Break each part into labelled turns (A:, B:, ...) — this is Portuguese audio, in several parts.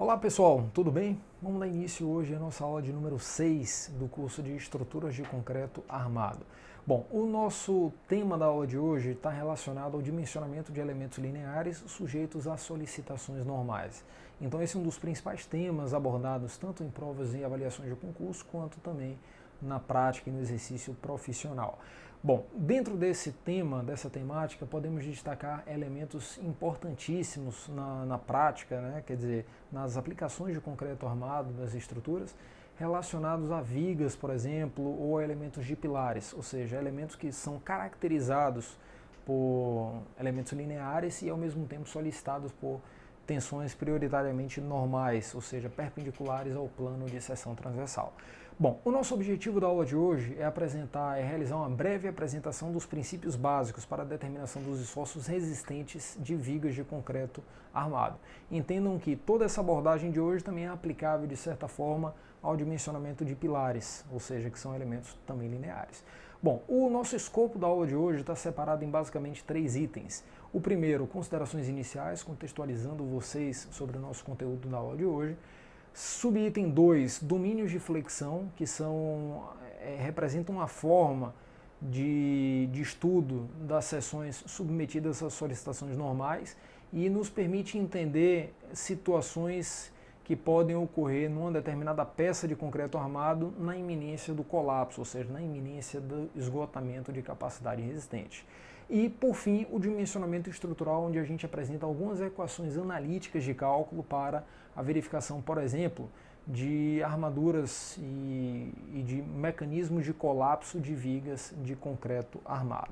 A: Olá pessoal, tudo bem? Vamos dar início hoje à nossa aula de número 6 do curso de Estruturas de Concreto Armado. Bom, o nosso tema da aula de hoje está relacionado ao dimensionamento de elementos lineares sujeitos a solicitações normais. Então esse é um dos principais temas abordados tanto em provas e avaliações de concurso, quanto também na prática e no exercício profissional. Bom, dentro desse tema, dessa temática, podemos destacar elementos importantíssimos na prática, né? Quer dizer, nas aplicações de concreto armado das estruturas, relacionados a vigas, por exemplo, ou a elementos de pilares, ou seja, elementos que são caracterizados por elementos lineares e ao mesmo tempo solicitados por tensões prioritariamente normais, ou seja, perpendiculares ao plano de seção transversal. Bom, o nosso objetivo da aula de hoje é realizar uma breve apresentação dos princípios básicos para a determinação dos esforços resistentes de vigas de concreto armado. Entendam que toda essa abordagem de hoje também é aplicável, de certa forma, ao dimensionamento de pilares, ou seja, que são elementos também lineares. Bom, o nosso escopo da aula de hoje está separado em basicamente 3 itens. O primeiro, considerações iniciais, contextualizando vocês sobre o nosso conteúdo da aula de hoje. Subitem 2, domínios de flexão, que representam uma forma de estudo das seções submetidas às solicitações normais e nos permite entender situações que podem ocorrer numa determinada peça de concreto armado na iminência do colapso, ou seja, na iminência do esgotamento de capacidade resistente. E, por fim, o dimensionamento estrutural, onde a gente apresenta algumas equações analíticas de cálculo para a verificação, por exemplo, de armaduras e de mecanismos de colapso de vigas de concreto armado.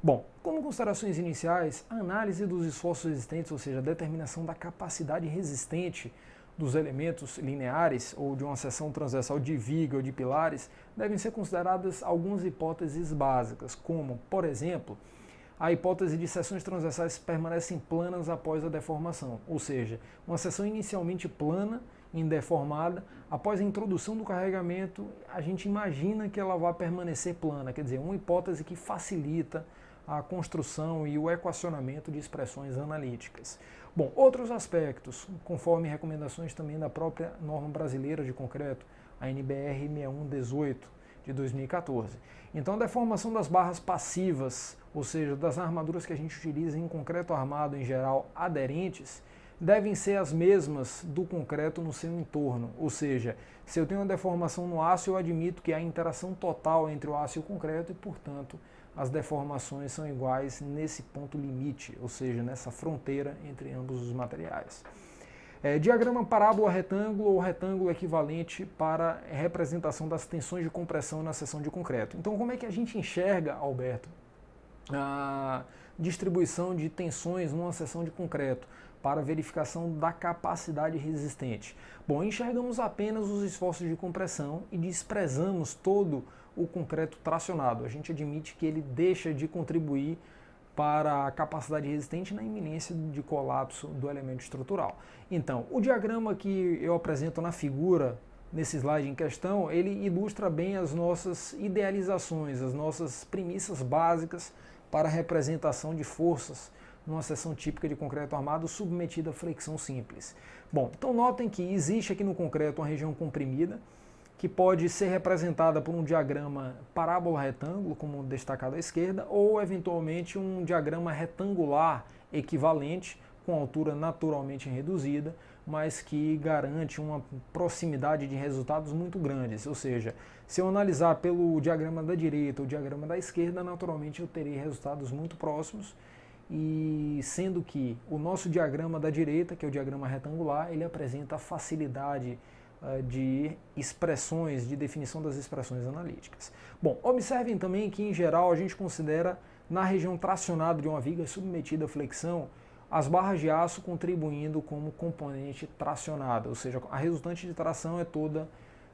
A: Bom, como considerações iniciais, a análise dos esforços resistentes, ou seja, a determinação da capacidade resistente dos elementos lineares ou de uma seção transversal de viga ou de pilares, devem ser consideradas algumas hipóteses básicas, como, por exemplo, a hipótese de seções transversais permanecem planas após a deformação, ou seja, uma seção inicialmente plana, indeformada, após a introdução do carregamento, a gente imagina que ela vai permanecer plana, quer dizer, uma hipótese que facilita a construção e o equacionamento de expressões analíticas. Bom, outros aspectos, conforme recomendações também da própria norma brasileira de concreto, a NBR 6118 de 2014. Então, a deformação das barras passivas, ou seja, das armaduras que a gente utiliza em concreto armado em geral aderentes, devem ser as mesmas do concreto no seu entorno, ou seja, se eu tenho uma deformação no aço, eu admito que há interação total entre o aço e o concreto e, portanto, as deformações são iguais nesse ponto limite, ou seja, nessa fronteira entre ambos os materiais. Diagrama parábola-retângulo ou retângulo equivalente para a representação das tensões de compressão na seção de concreto. Então, como é que a gente enxerga, Alberto, a distribuição de tensões numa seção de concreto para verificação da capacidade resistente? Bom, enxergamos apenas os esforços de compressão e desprezamos todo o concreto tracionado. A gente admite que ele deixa de contribuir para a capacidade resistente na iminência de colapso do elemento estrutural. Então, o diagrama que eu apresento na figura, nesse slide em questão, ele ilustra bem as nossas idealizações, as nossas premissas básicas para a representação de forças numa seção típica de concreto armado submetida a flexão simples. Bom, então notem que existe aqui no concreto uma região comprimida, que pode ser representada por um diagrama parábola-retângulo, como destacado à esquerda, ou eventualmente um diagrama retangular equivalente, com altura naturalmente reduzida, mas que garante uma proximidade de resultados muito grandes. Ou seja, se eu analisar pelo diagrama da direita ou diagrama da esquerda, naturalmente eu terei resultados muito próximos, e sendo que o nosso diagrama da direita, que é o diagrama retangular, ele apresenta facilidade de expressões, de definição das expressões analíticas. Bom, observem também que, em geral, a gente considera na região tracionada de uma viga submetida à flexão as barras de aço contribuindo como componente tracionada, ou seja, a resultante de tração é toda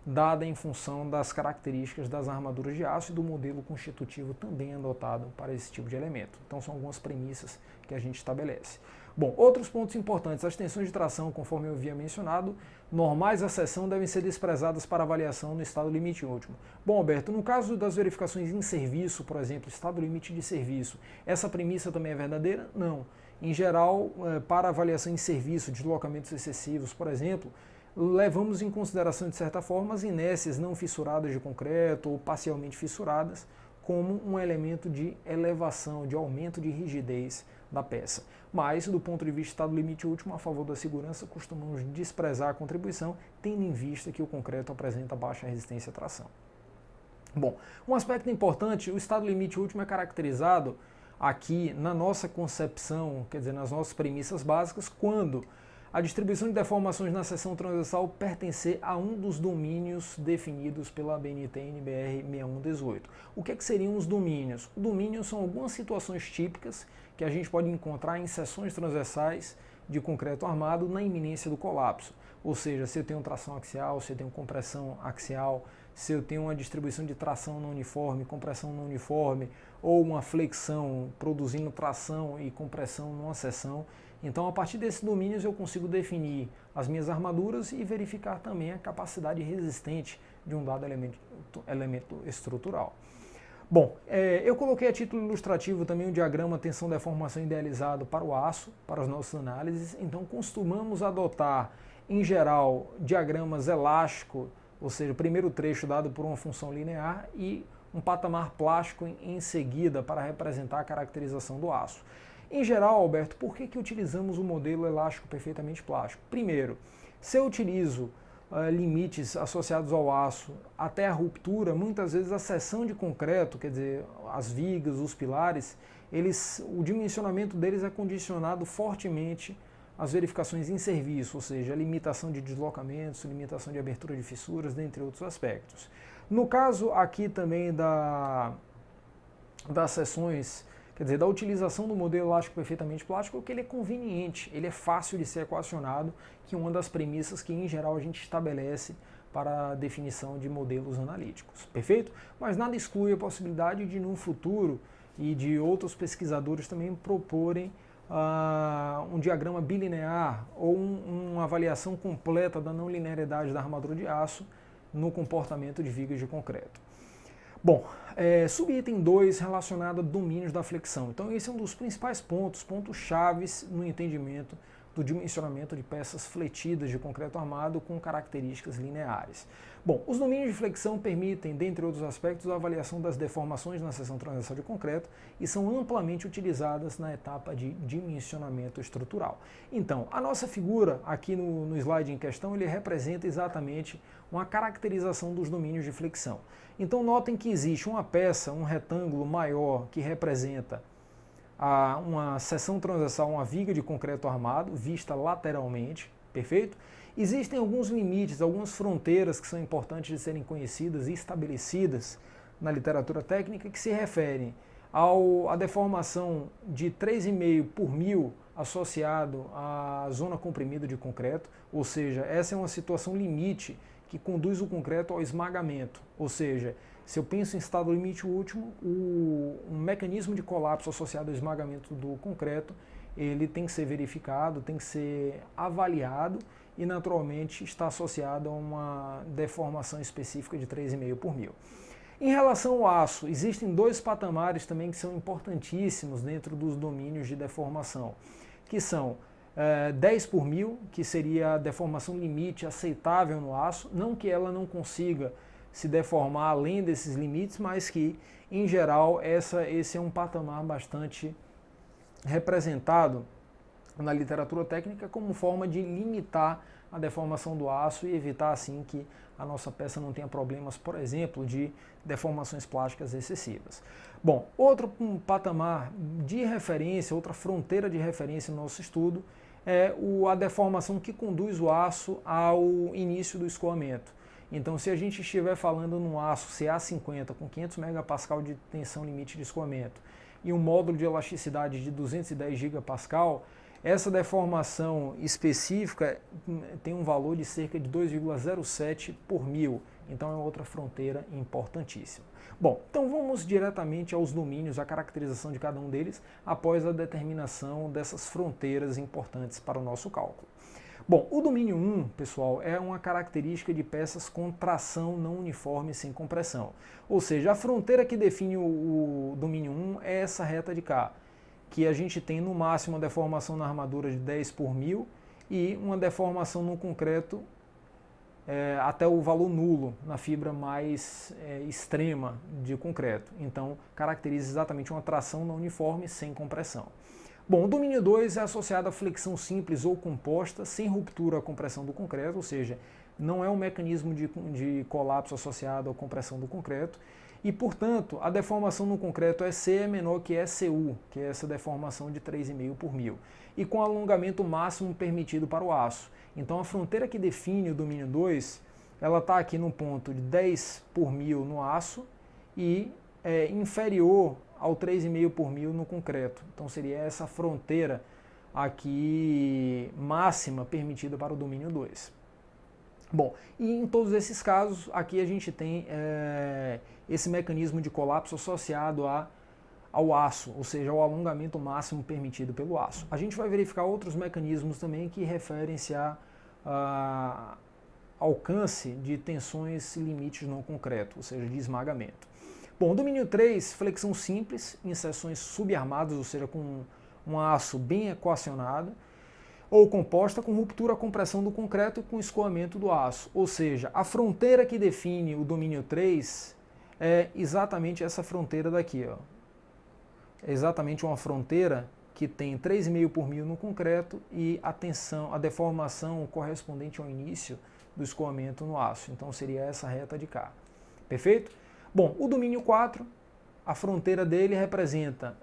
A: dada em função das características das armaduras de aço e do modelo constitutivo também adotado para esse tipo de elemento. Então são algumas premissas que a gente estabelece. Bom, outros pontos importantes, as tensões de tração, conforme eu havia mencionado, normais à seção devem ser desprezadas para avaliação no estado limite último. Bom, Alberto, no caso das verificações em serviço, por exemplo, estado limite de serviço, essa premissa também é verdadeira? Não. Em geral, para avaliação em serviço, deslocamentos excessivos, por exemplo, levamos em consideração, de certa forma, as inércias não fissuradas de concreto ou parcialmente fissuradas como um elemento de elevação, de aumento de rigidez da peça. Mas, do ponto de vista do estado limite último, a favor da segurança, costumamos desprezar a contribuição, tendo em vista que o concreto apresenta baixa resistência à tração. Bom, um aspecto importante, o estado limite último é caracterizado aqui na nossa concepção, quer dizer, nas nossas premissas básicas, quando a distribuição de deformações na seção transversal pertencer a um dos domínios definidos pela BNT NBR 6118. O que seriam os domínios? Domínios são algumas situações típicas que a gente pode encontrar em seções transversais de concreto armado na iminência do colapso. Ou seja, se eu tenho tração axial, se eu tenho compressão axial, se eu tenho uma distribuição de tração não uniforme, compressão não uniforme, ou uma flexão produzindo tração e compressão numa seção. Então, a partir desses domínios, eu consigo definir as minhas armaduras e verificar também a capacidade resistente de um dado elemento estrutural. Bom, eu coloquei a título ilustrativo também o diagrama tensão-deformação idealizado para o aço, para as nossas análises. Então, costumamos adotar, em geral, diagramas elásticos, ou seja, o primeiro trecho dado por uma função linear e um patamar plástico em seguida para representar a caracterização do aço. Em geral, Alberto, por que utilizamos o modelo elástico perfeitamente plástico? Primeiro, se eu utilizo limites associados ao aço até a ruptura, muitas vezes a seção de concreto, quer dizer, as vigas, os pilares, o dimensionamento deles é condicionado fortemente às verificações em serviço, ou seja, a limitação de deslocamentos, limitação de abertura de fissuras, dentre outros aspectos. No caso aqui também das seções, quer dizer, da utilização do modelo elástico perfeitamente plástico, é que ele é conveniente, ele é fácil de ser equacionado, que é uma das premissas que, em geral, a gente estabelece para a definição de modelos analíticos, perfeito? Mas nada exclui a possibilidade de, num futuro, e de outros pesquisadores também proporem um diagrama bilinear ou uma avaliação completa da não linearidade da armadura de aço no comportamento de vigas de concreto. Bom, subitem 2 relacionado a domínios da flexão. Então esse é um dos principais pontos chaves no entendimento do dimensionamento de peças fletidas de concreto armado com características lineares. Bom, os domínios de flexão permitem, dentre outros aspectos, a avaliação das deformações na seção transversal de concreto e são amplamente utilizadas na etapa de dimensionamento estrutural. Então, a nossa figura aqui no slide em questão, ele representa exatamente uma caracterização dos domínios de flexão. Então, notem que existe uma peça, um retângulo maior que representa uma seção transversal, uma viga de concreto armado, vista lateralmente, perfeito? Existem alguns limites, algumas fronteiras que são importantes de serem conhecidas e estabelecidas na literatura técnica que se referem à deformação de 3,5 por 1000 associado à zona comprimida de concreto, ou seja, essa é uma situação limite que conduz o concreto ao esmagamento, ou seja, se eu penso em estado limite último, um mecanismo de colapso associado ao esmagamento do concreto, ele tem que ser verificado, tem que ser avaliado e naturalmente está associado a uma deformação específica de 3,5 por 1000. Em relação ao aço, existem 2 patamares também que são importantíssimos dentro dos domínios de deformação, que são 10 por 1000, que seria a deformação limite aceitável no aço, não que ela não consiga se deformar além desses limites, mas que, em geral, esse é um patamar bastante representado na literatura técnica como forma de limitar a deformação do aço e evitar, assim, que a nossa peça não tenha problemas, por exemplo, de deformações plásticas excessivas. Bom, outro patamar de referência, outra fronteira de referência no nosso estudo é a deformação que conduz o aço ao início do escoamento. Então, se a gente estiver falando num aço CA50 com 500 MPa de tensão limite de escoamento e um módulo de elasticidade de 210 GPa, Essa deformação específica tem um valor de cerca de 2,07 por mil, então é outra fronteira importantíssima. Bom, então vamos diretamente aos domínios, a caracterização de cada um deles, após a determinação dessas fronteiras importantes para o nosso cálculo. Bom, o domínio 1, pessoal, é uma característica de peças com tração não uniforme sem compressão. Ou seja, a fronteira que define o domínio 1 é essa reta de cá, que a gente tem no máximo uma deformação na armadura de 10 por mil e uma deformação no concreto até o valor nulo na fibra mais extrema de concreto. Então, caracteriza exatamente uma tração não uniforme sem compressão. Bom, o domínio 2 é associado à flexão simples ou composta, sem ruptura à compressão do concreto, ou seja, não é um mecanismo de colapso associado à compressão do concreto, e, portanto, a deformação no concreto EC é menor que ECU, que é essa deformação de 3,5 por mil, e com alongamento máximo permitido para o aço. Então, a fronteira que define o domínio 2, ela está aqui no ponto de 10 por mil no aço e inferior ao 3,5 por mil no concreto. Então, seria essa fronteira aqui máxima permitida para o domínio 2. Bom, e em todos esses casos, aqui a gente tem esse mecanismo de colapso associado ao aço, ou seja, ao alongamento máximo permitido pelo aço. A gente vai verificar outros mecanismos também que referem-se a alcance de tensões limites no concreto, ou seja, de esmagamento. Bom, domínio 3, flexão simples, em seções subarmadas, ou seja, com um aço bem equacionado, ou composta com ruptura à compressão do concreto e com escoamento do aço. Ou seja, a fronteira que define o domínio 3 é exatamente essa fronteira daqui. Ó. É exatamente uma fronteira que tem 3,5 por mil no concreto e a deformação correspondente ao início do escoamento no aço. Então seria essa reta de cá. Perfeito? Bom, o domínio 4, a fronteira dele representa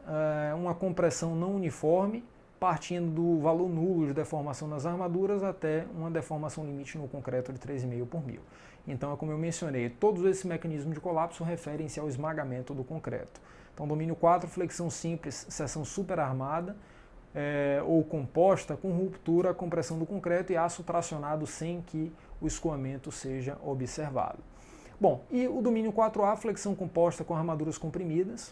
A: uma compressão não uniforme, partindo do valor nulo de deformação nas armaduras até uma deformação limite no concreto de 3,5 por mil. Então, é como eu mencionei, todos esses mecanismos de colapso referem-se ao esmagamento do concreto. Então, domínio 4, flexão simples, seção superarmada ou composta com ruptura, compressão do concreto e aço tracionado sem que o escoamento seja observado. Bom, e o domínio 4A, flexão composta com armaduras comprimidas.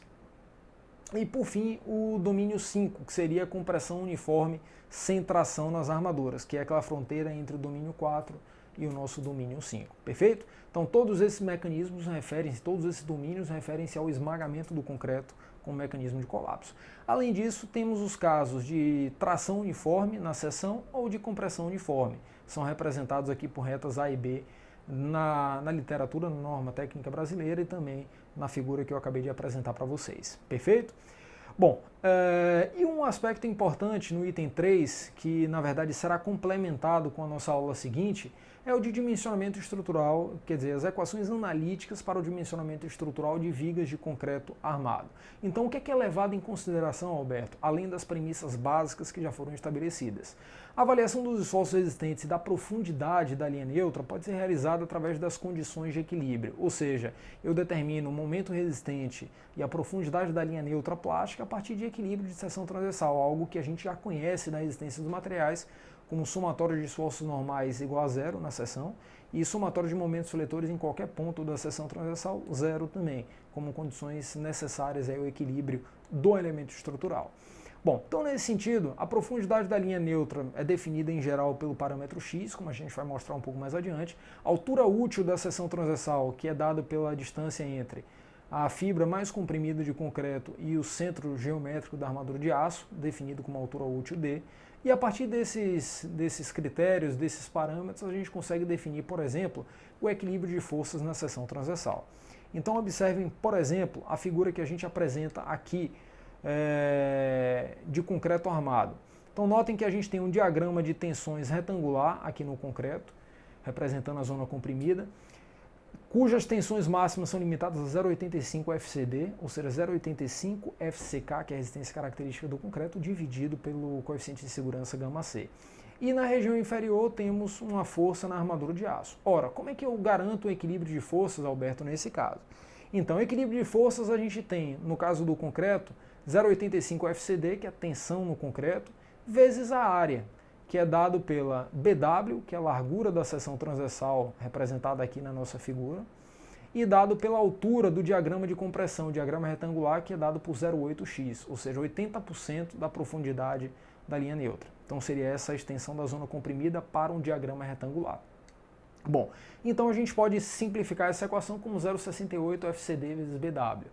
A: E, por fim, o domínio 5, que seria a compressão uniforme sem tração nas armaduras, que é aquela fronteira entre o domínio 4 e o nosso domínio 5. Perfeito? Então, todos esses mecanismos referem-se, todos esses domínios referem-se ao esmagamento do concreto com o mecanismo de colapso. Além disso, temos os casos de tração uniforme na seção ou de compressão uniforme. São representados aqui por retas A e B na literatura, na norma técnica brasileira e também na figura que eu acabei de apresentar para vocês. Perfeito? Bom, e um aspecto importante no item 3, que na verdade será complementado com a nossa aula seguinte, é o de dimensionamento estrutural, quer dizer, as equações analíticas para o dimensionamento estrutural de vigas de concreto armado. Então, o que é levado em consideração, Alberto, além das premissas básicas que já foram estabelecidas? A avaliação dos esforços resistentes e da profundidade da linha neutra pode ser realizada através das condições de equilíbrio, ou seja, eu determino o momento resistente e a profundidade da linha neutra plástica a partir de equilíbrio de seção transversal, algo que a gente já conhece da resistência dos materiais, como somatório de esforços normais igual a zero na seção e somatório de momentos fletores em qualquer ponto da seção transversal, zero também, como condições necessárias ao equilíbrio do elemento estrutural. Bom, então nesse sentido, a profundidade da linha neutra é definida em geral pelo parâmetro x, como a gente vai mostrar um pouco mais adiante. A altura útil da seção transversal, que é dada pela distância entre a fibra mais comprimida de concreto e o centro geométrico da armadura de aço, definido como altura útil d. E a partir desses critérios, desses parâmetros, a gente consegue definir, por exemplo, o equilíbrio de forças na seção transversal. Então observem, por exemplo, a figura que a gente apresenta aqui de concreto armado. Então notem que a gente tem um diagrama de tensões retangular aqui no concreto, representando a zona comprimida, cujas tensões máximas são limitadas a 0,85 FCD, ou seja, 0,85 FCK, que é a resistência característica do concreto, dividido pelo coeficiente de segurança γc. E na região inferior temos uma força na armadura de aço. Ora, como é que eu garanto o equilíbrio de forças, Alberto, nesse caso? Então, equilíbrio de forças a gente tem, no caso do concreto, 0,85 FCD, que é a tensão no concreto, vezes a área, que é dado pela BW, que é a largura da seção transversal representada aqui na nossa figura, e dado pela altura do diagrama de compressão, o diagrama retangular, que é dado por 0,8x, ou seja, 80% da profundidade da linha neutra. Então seria essa a extensão da zona comprimida para um diagrama retangular. Bom, então a gente pode simplificar essa equação como 0,68 FCD vezes BW.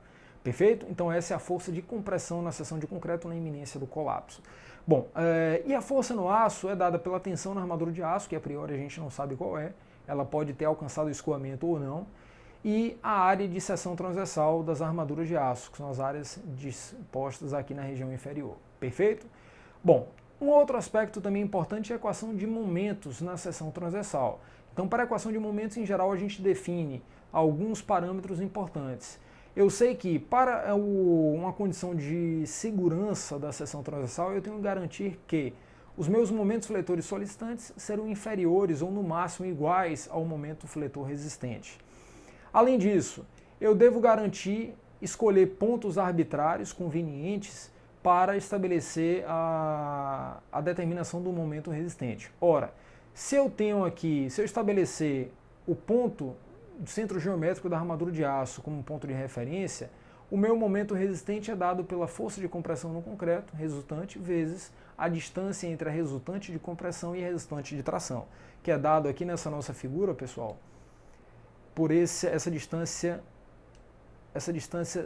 A: Perfeito? Então essa é a força de compressão na seção de concreto na iminência do colapso. Bom, e a força no aço é dada pela tensão na armadura de aço, que a priori a gente não sabe qual é, ela pode ter alcançado o escoamento ou não, e a área de seção transversal das armaduras de aço, que são as áreas dispostas aqui na região inferior. Perfeito? Bom, um outro aspecto também importante é a equação de momentos na seção transversal. Então, para a equação de momentos, em geral, a gente define alguns parâmetros importantes. Eu sei que para uma condição de segurança da seção transversal, eu tenho que garantir que os meus momentos fletores soliditantes serão inferiores ou no máximo iguais ao momento fletor resistente. Além disso, eu devo escolher pontos arbitrários convenientes para estabelecer a determinação do momento resistente. Ora, se eu estabelecer o ponto do centro geométrico da armadura de aço como ponto de referência, o meu momento resistente é dado pela força de compressão no concreto resultante vezes a distância entre a resultante de compressão e a resultante de tração, que é dado aqui nessa nossa figura, pessoal, por essa distância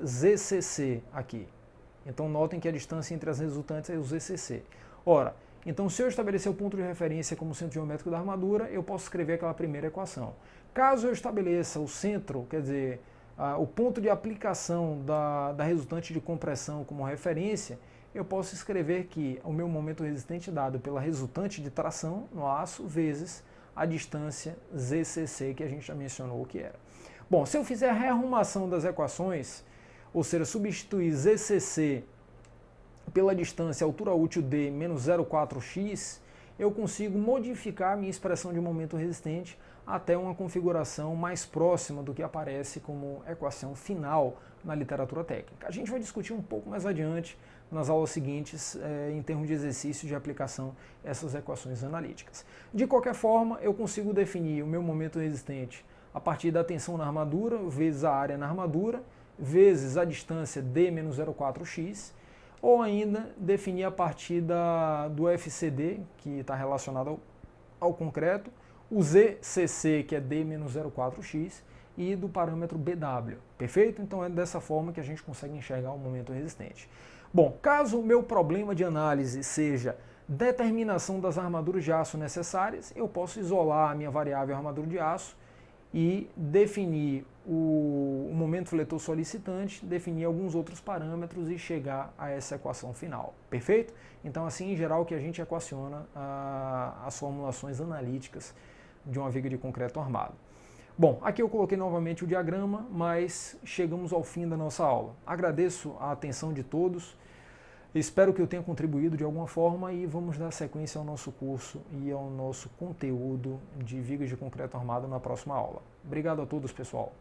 A: ZCC aqui. Então notem que a distância entre as resultantes é o ZCC. Ora, então se eu estabelecer o ponto de referência como centro geométrico da armadura, eu posso escrever aquela primeira equação. Caso eu estabeleça o centro, quer dizer, o ponto de aplicação da resultante de compressão como referência, eu posso escrever que o meu momento resistente é dado pela resultante de tração no aço vezes a distância ZCC, que a gente já mencionou o que era. Bom, se eu fizer a rearrumação das equações, ou seja, substituir ZCC pela distância altura útil D menos 0,4x, eu consigo modificar a minha expressão de momento resistente até uma configuração mais próxima do que aparece como equação final na literatura técnica. A gente vai discutir um pouco mais adiante nas aulas seguintes, em termos de exercício de aplicação, essas equações analíticas. De qualquer forma, eu consigo definir o meu momento resistente a partir da tensão na armadura, vezes a área na armadura, vezes a distância D menos 0,4x, ou ainda definir a partir do FCD, que está relacionado ao concreto, o ZCC, que é D menos 0,4x, e do parâmetro BW. Perfeito? Então é dessa forma que a gente consegue enxergar o momento resistente. Bom, caso o meu problema de análise seja determinação das armaduras de aço necessárias, eu posso isolar a minha variável armadura de aço e definir o momento fletor solicitante, definir alguns outros parâmetros e chegar a essa equação final. Perfeito? Então, assim, em geral, que a gente equaciona as formulações analíticas de uma viga de concreto armado. Bom, aqui eu coloquei novamente o diagrama, mas chegamos ao fim da nossa aula. Agradeço a atenção de todos, espero que eu tenha contribuído de alguma forma e vamos dar sequência ao nosso curso e ao nosso conteúdo de vigas de concreto armado na próxima aula. Obrigado a todos, pessoal.